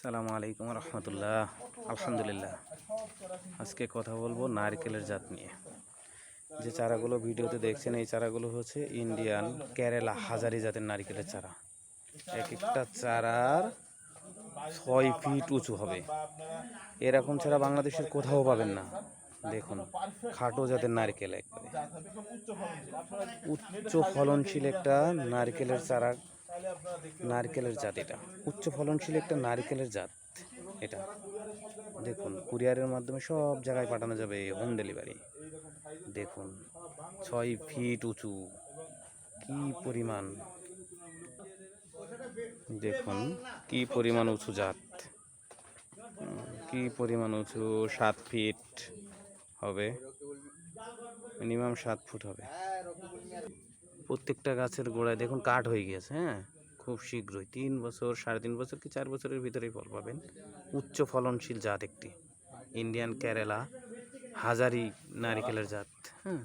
আসসালামু আলাইকুম রহমতুল্লাহ। আলহামদুলিল্লাহ, আজকে কথা বলবো নারকেলের জাত নিয়ে। যে চারাগুলো ভিডিওতে দেখছেন, এই চারাগুলো হচ্ছে ইন্ডিয়ান কেরালা হাজারি জাতের নারকেলের চারা। এক একটা চারার 6 ফিট উঁচু হবে। এরকম চারা বাংলাদেশের কোথাও পাবেন না। দেখুন, খাটো জাতের নারকেল, একবারে উচ্চ ফলনশীল একটা নারকেলের চারা, নারকেলের জাত। এটা উচ্চ ফলনশীল একটা নারকেলের জাত। এটা দেখুন, কুরিয়ারের মাধ্যমে সব জায়গায় পাঠানো যাবে, হোম ডেলিভারি। দেখুন 6 ফিট উঁচু, কি পরিমাণ, দেখুন কি পরিমাণ উঁচু জাত, কি পরিমাণ উঁচু। 7 ফিট হবে, মিনিমাম 7 ফুট হবে। প্রত্যেকটা গাছের গোড়ায় দেখুন কাঠ হয়ে গেছে। হ্যাঁ, খুব শীঘ্রই 3 বছর, 3.5 বছর কি 4 বছরের ভিতরেই ফল পাবেন। উচ্চ ফলনশীল জাত একটি ইন্ডিয়ান কেরালা হাজারি নারিকেলের জাত। হ্যাঁ।